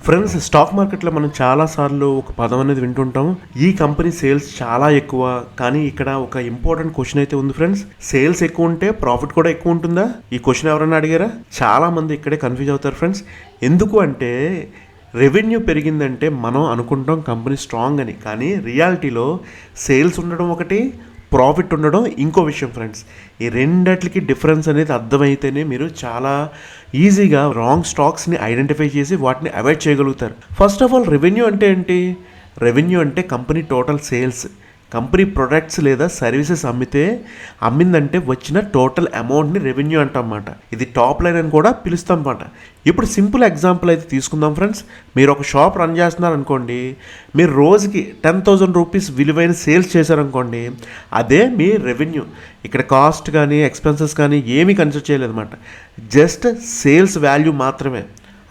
Friends, stock మార్కెట్లో మనం చాలాసార్లు ఒక పదం అనేది వింటుంటాం. ఈ కంపెనీ సేల్స్ చాలా ఎక్కువ. కానీ ఇక్కడ ఒక ఇంపార్టెంట్ క్వశ్చన్ అయితే ఉంది ఫ్రెండ్స్. సేల్స్ ఎక్కువ ఉంటే ప్రాఫిట్ కూడా ఎక్కువ ఉంటుందా? ఈ క్వశ్చన్ ఎవరైనా అడిగారా? చాలా మంది ఇక్కడే కన్ఫ్యూజ్ అవుతారు ఫ్రెండ్స్. ఎందుకు అంటే రెవెన్యూ పెరిగిందంటే మనం అనుకుంటాం కంపెనీ స్ట్రాంగ్ అని. కానీ రియాలిటీలో సేల్స్ ఉండడం ఒకటి, ప్రాఫిట్ ఉండడం ఇంకో విషయం ఫ్రెండ్స్. ఈ రెండిట్లకి డిఫరెన్స్ అనేది అర్థమైతేనే మీరు చాలా ఈజీగా రాంగ్ స్టాక్స్ని ఐడెంటిఫై చేసి వాటిని అవాయిడ్ చేయగలుగుతారు. ఫస్ట్ ఆఫ్ ఆల్, రెవెన్యూ అంటే ఏంటి? రెవెన్యూ అంటే company total sales. Company products లేదా సర్వీసెస్ అమ్మిందంటే వచ్చిన టోటల్ అమౌంట్ని రెవెన్యూ అంటామన్నమాట. ఇది టాప్ లైన్ అని కూడా పిలుస్తాం అన్నమాట. ఇప్పుడు సింపుల్ ఎగ్జాంపుల్ అయితే తీసుకుందాం ఫ్రెండ్స్. మీరు ఒక షాప్ రన్ చేస్తున్నారు అనుకోండి. మీరు రోజుకి 10,000 రూపీస్ విలువైన సేల్స్ చేశారనుకోండి, అదే మీ రెవెన్యూ. ఇక్కడ కాస్ట్ కానీ ఎక్స్పెన్సెస్ కానీ ఏమీ కన్సిడర్ చేయలేదన్నమాట. జస్ట్ సేల్స్ వాల్యూ మాత్రమే.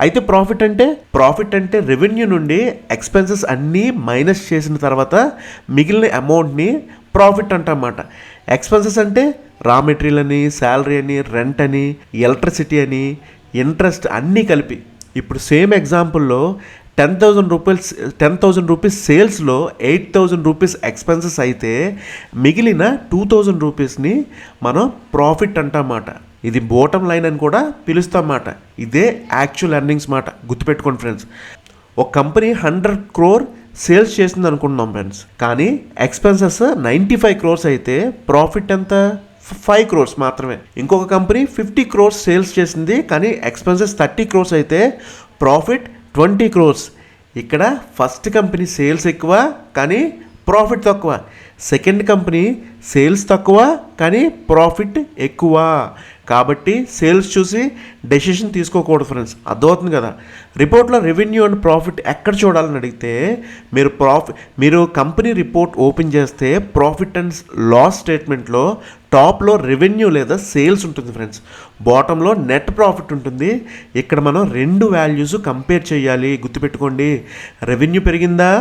అయితే ప్రాఫిట్ అంటే రెవెన్యూ నుండి ఎక్స్పెన్సెస్ అన్నీ మైనస్ చేసిన తర్వాత మిగిలిన అమౌంట్ని ప్రాఫిట్ అంటన్నమాట. ఎక్స్పెన్సెస్ అంటే రా మెటీరియల్ అని, శాలరీ అని, రెంట్ అని, ఎలక్ట్రిసిటీ అని, ఇంట్రెస్ట్ అన్నీ కలిపి. ఇప్పుడు సేమ్ ఎగ్జాంపుల్లో 10,000 రూపీస్ సేల్స్లో 8,000 రూపీస్ ఎక్స్పెన్సెస్ అయితే మిగిలిన 2,000 రూపీస్ని మనం ప్రాఫిట్ అంటామన్నమాట. ఇది బోటమ్ లైన్ అని కూడా పిలుస్తాం అన్నమాట. ఇదే యాక్చువల్ ఎర్నింగ్స్ మాట. గుర్తుపెట్టుకోండి ఫ్రెండ్స్. ఒక కంపెనీ 100 crore సేల్స్ చేసింది అనుకుంటున్నాం ఫ్రెండ్స్. కానీ ఎక్స్పెన్సెస్ 95 crores అయితే ప్రాఫిట్ ఎంత? 5 crores మాత్రమే. ఇంకొక కంపెనీ 50 crores సేల్స్ చేసింది కానీ ఎక్స్పెన్సెస్ 30 crores అయితే ప్రాఫిట్ 20 crores. ఇక్కడ ఫస్ట్ కంపెనీ సేల్స్ ఎక్కువ కానీ ప్రాఫిట్ తక్కువ. సెకండ్ కంపెనీ సేల్స్ తక్కువ కానీ ప్రాఫిట్ ఎక్కువ. కాబట్టి సేల్స్ చూసి డెసిషన్ తీసుకోకూడదు ఫ్రెండ్స్. అర్థమవుతుంది కదా? రిపోర్ట్లో రెవెన్యూ అండ్ ప్రాఫిట్ ఎక్కడ చూడాలని అడిగితే మీరు కంపెనీ రిపోర్ట్ ఓపెన్ చేస్తే ప్రాఫిట్ అండ్ లాస్ స్టేట్మెంట్లో టాప్లో రెవెన్యూ లేదా సేల్స్ ఉంటుంది ఫ్రెండ్స్. బాటంలో నెట్ ప్రాఫిట్ ఉంటుంది. ఇక్కడ మనం రెండు వాల్యూస్ కంపేర్ చేయాలి. గుర్తుపెట్టుకోండి, రెవెన్యూ పెరిగిందా,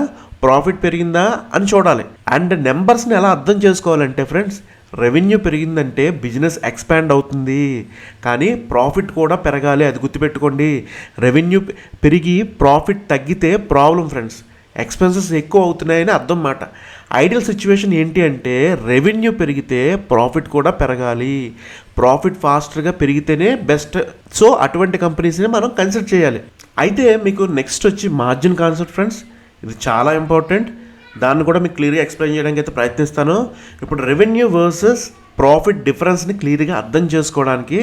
ప్రాఫిట్ పెరిగిందా అని చూడాలి. అండ్ నెంబర్స్ని ఎలా అర్థం చేసుకోవాలంటే ఫ్రెండ్స్, రెవెన్యూ పెరిగిందంటే బిజినెస్ ఎక్స్పాండ్ అవుతుంది, కానీ ప్రాఫిట్ కూడా పెరగాలి. అది గుర్తుపెట్టుకోండి. రెవెన్యూ పెరిగి ప్రాఫిట్ తగ్గితే ప్రాబ్లం ఫ్రెండ్స్. ఎక్స్పెన్సెస్ ఎక్కువ అవుతున్నాయని అర్థం మాట. ఐడియల్ సిచ్యువేషన్ ఏంటి అంటే రెవెన్యూ పెరిగితే ప్రాఫిట్ కూడా పెరగాలి. ప్రాఫిట్ ఫాస్ట్గా పెరిగితేనే బెస్ట్. సో అటువంటి కంపెనీస్ని మనం కన్సిడర్ చేయాలి. అయితే మీకు నెక్స్ట్ వచ్చి మార్జిన్ కాన్సెప్ట్ ఫ్రెండ్స్. ఇది చాలా ఇంపార్టెంట్. దాన్ని కూడా మీకు క్లియర్గా ఎక్స్ప్లెయిన్ చేయడానికి అయితే ప్రయత్నిస్తాను. ఇప్పుడు రెవెన్యూ వర్సెస్ ప్రాఫిట్ డిఫరెన్స్ని క్లియర్గా అర్థం చేసుకోవడానికి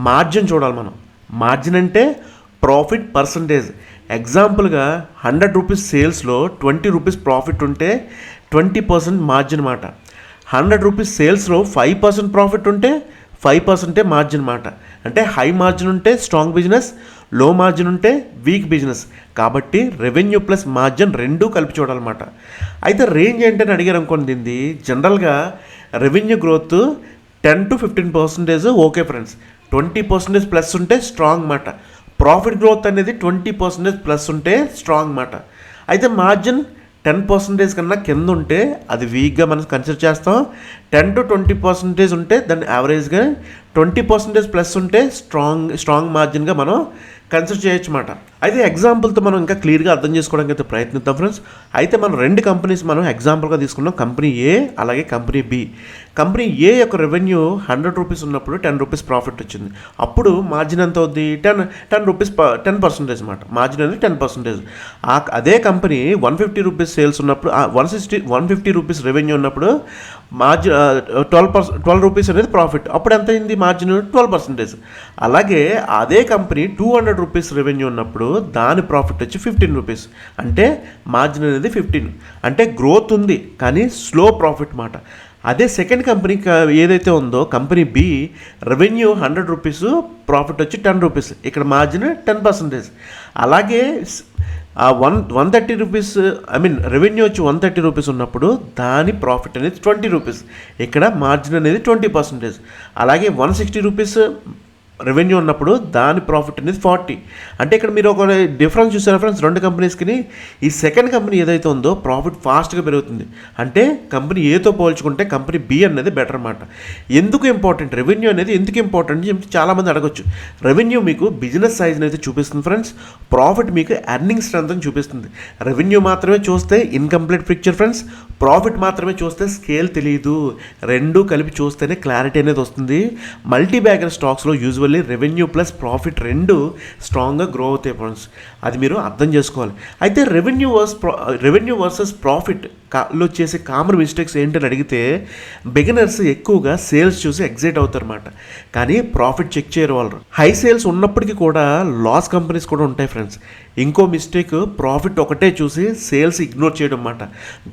మార్జిన్ చూడాలి మనం. మార్జిన్ అంటే ప్రాఫిట్ పర్సంటేజ్. ఎగ్జాంపుల్గా 100 రూపీస్ సేల్స్లో 20 రూపీస్ ప్రాఫిట్ ఉంటే 20% మార్జిన్ మాట. 100 రూపీస్ సేల్స్లో 5% ప్రాఫిట్ ఉంటే 5% మార్జిన్ మాట. అంటే హై మార్జిన్ ఉంటే స్ట్రాంగ్ బిజినెస్, లో మార్జిన్ ఉంటే వీక్ బిజినెస్. కాబట్టి రెవెన్యూ ప్లస్ మార్జిన్ రెండూ కలిపి చూడాలన్నమాట. అయితే రేంజ్ ఏంటని అడిగారు అనుకోండి. జనరల్గా revenue growth 10 to 15% okay friends. 20% plus ఉంటే స్ట్రాంగ్ మాట. ప్రాఫిట్ గ్రోత్ అనేది 20% ప్లస్ ఉంటే స్ట్రాంగ్ మాట. అయితే మార్జిన్ 10% కన్నా కింద ఉంటే అది వీక్గా మనం కన్సిడర్ చేస్తాం. 10 to 20% ఉంటే దాన్ని యావరేజ్గా, 20% ప్లస్ ఉంటే స్ట్రాంగ్ మార్జిన్గా మనం కన్సిడర్ చేయొచ్చు అన్నమాట. అయితే ఎగ్జాంపుల్తో మనం ఇంకా క్లియర్గా అర్థం చేసుకోవడానికి అయితే ప్రయత్నిద్దాం ఫ్రెండ్స్. అయితే మనం రెండు కంపెనీస్ మనం ఎగ్జాంపుల్గా తీసుకున్నాం. కంపెనీ ఏ అలాగే కంపెనీ బి. కంపెనీ ఏ యొక్క రెవెన్యూ 100 రూపీస్ ఉన్నప్పుడు 10 రూపీస్ ప్రాఫిట్ వచ్చింది. అప్పుడు మార్జిన్ ఎంత అవుద్ది? 10 రూపీస్ 10% అన్నమాట. మార్జిన్ అనేది 10%. అదే కంపెనీ 150 రూపీస్ సేల్స్ ఉన్నప్పుడు 150 రూపీస్ రెవెన్యూ ఉన్నప్పుడు మార్జిన్ 12 రూపీస్ అనేది ప్రాఫిట్. అప్పుడు ఎంత అయింది మార్జిన్? 12%. అలాగే అదే కంపెనీ 200 రూపీస్ రెవెన్యూ ఉన్నప్పుడు దాని ప్రాఫిట్ వచ్చి 15 రూపీస్. అంటే మార్జిన్ అనేది 15. అంటే గ్రోత్ ఉంది కానీ స్లో ప్రాఫిట్ మాట. అదే సెకండ్ కంపెనీ ఏదైతే ఉందో company B, revenue 100 rupees, profit వచ్చి 10 రూపీస్. ఇక్కడ మార్జిన్ 10%. అలాగే 130 రూపీస్ రెవెన్యూ వచ్చి 130 రూపీస్ ఉన్నప్పుడు దాని ప్రాఫిట్ అనేది 20 రూపీస్. ఇక్కడ మార్జిన్ అనేది 20%. అలాగే 160 రూపీస్ రెవెన్యూ ఉన్నప్పుడు దాని ప్రాఫిట్ అనేది 40. అంటే ఇక్కడ మీరు ఒక డిఫరెన్స్ చూసారా ఫ్రెండ్స్ రెండు కంపెనీస్కి. ఈ సెకండ్ కంపెనీ ఏదైతే ఉందో ప్రాఫిట్ ఫాస్ట్గా పెరుగుతుంది. అంటే కంపెనీ ఏతో పోల్చుకుంటే కంపెనీ బి అనేది బెటర్ అన్నమాట. ఎందుకు ఇంపార్టెంట్ రెవెన్యూ అనేది ఎందుకు ఇంపార్టెంట్ అని చాలామంది అడగొచ్చు. రెవెన్యూ మీకు బిజినెస్ సైజ్ని అయితే చూపిస్తుంది ఫ్రెండ్స్. ప్రాఫిట్ మీకు ఎర్నింగ్ స్ట్రెంత్ అని చూపిస్తుంది. రెవెన్యూ మాత్రమే చూస్తే ఇన్కంప్లీట్ పిక్చర్ ఫ్రెండ్స్. ప్రాఫిట్ మాత్రమే చూస్తే స్కేల్ తెలియదు. రెండు కలిపి చూస్తేనే క్లారిటీ అనేది వస్తుంది. మల్టీ బ్యాగర్ స్టాక్స్లో యూజువల్లీ రెవెన్యూ ప్లస్ ప్రాఫిట్ రెండు స్ట్రాంగ్గా గ్రో అవుతాయి ఫ్రెండ్స్. అది మీరు అర్థం చేసుకోవాలి. అయితే రెవెన్యూ వర్సెస్ ప్రాఫిట్ లో చేసే కామన్ మిస్టేక్స్ ఏంటని అడిగితే బిగినర్స్ ఎక్కువగా సేల్స్ చూసి ఎగ్జైట్ అవుతారు అన్నమాట. కానీ ప్రాఫిట్ చెక్ చేయరు వాళ్ళు. హై సేల్స్ ఉన్నప్పటికీ కూడా లాస్ కంపెనీస్ కూడా ఉంటాయి ఫ్రెండ్స్. ఇంకో మిస్టేక్ ప్రాఫిట్ ఒకటే చూసి సేల్స్ ఇగ్నోర్ చేయడం అన్నమాట.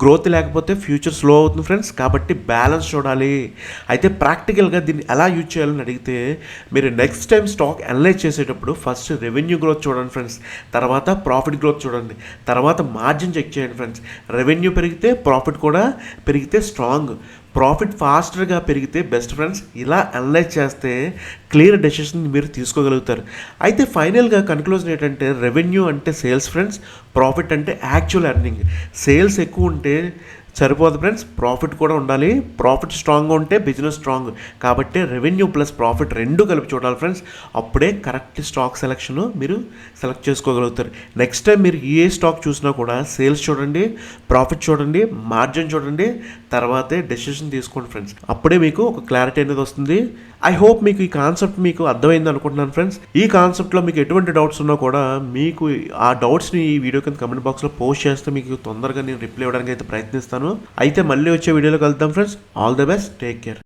గ్రోత్ లేకపోతే ఫ్యూచర్ స్లో అవుతుంది ఫ్రెండ్స్. కాబట్టి బ్యాలెన్స్ చూడాలి. అయితే ప్రాక్టికల్గా దీన్ని ఎలా యూజ్ చేయాలని అడిగితే మీరు నెక్స్ట్ టైం స్టాక్ అనలైజ్ చేసేటప్పుడు ఫస్ట్ రెవెన్యూ గ్రోత్ చూడండి ఫ్రెండ్స్. తర్వాత ప్రాఫిట్ గ్రోత్ చూడండి. తర్వాత మార్జిన్ చెక్ చేయండి ఫ్రెండ్స్. రెవెన్యూ పెరిగితే ప్రాఫిట్ కూడా పెరిగితే స్ట్రాంగ్, ప్రాఫిట్ ఫాస్టర్గా పెరిగితే బెస్ట్ ఫ్రెండ్స్. ఇలా అనలైజ్ చేస్తే క్లియర్ డెసిషన్ మీరు తీసుకోగలుగుతారు. అయితే ఫైనల్గా కన్క్లూజన్ ఏంటంటే రెవెన్యూ అంటే సేల్స్ ఫ్రెండ్స్, ప్రాఫిట్ అంటే యాక్చువల్ ఎర్నింగ్. సేల్స్ ఎక్కువ ఉంటే సరిపోదు ఫ్రెండ్స్, ప్రాఫిట్ కూడా ఉండాలి. ప్రాఫిట్ స్ట్రాంగ్గా ఉంటే బిజినెస్ స్ట్రాంగ్. కాబట్టి రెవెన్యూ ప్లస్ ప్రాఫిట్ రెండు కలిపి చూడాలి ఫ్రెండ్స్. అప్పుడే కరెక్ట్ స్టాక్ సెలెక్షన్ మీరు సెలెక్ట్ చేసుకోగలుగుతారు. నెక్స్ట్ టైం మీరు ఏ స్టాక్ చూసినా కూడా సేల్స్ చూడండి, ప్రాఫిట్ చూడండి, మార్జిన్ చూడండి, తర్వాతే డెసిషన్ తీసుకోండి ఫ్రెండ్స్. అప్పుడే మీకు ఒక క్లారిటీ అనేది వస్తుంది. ఐ హోప్ మీకు ఈ కాన్సెప్ట్ మీకు అర్థమైంది అనుకుంటున్నాను ఫ్రెండ్స్. ఈ కాన్సెప్ట్లో మీకు ఎటువంటి డౌట్స్ ఉన్నా కూడా మీకు ఆ డౌట్స్ని ఈ వీడియో కింద కమెంట్ బాక్స్లో పోస్ట్ చేస్తే మీకు తొందరగా నేను రిప్లై ఇవ్వడానికి అయితే ప్రయత్నిస్తాను. అయితే మళ్ళీ వచ్చే వీడియోలో కలుద్దాం friends. All the best, take care.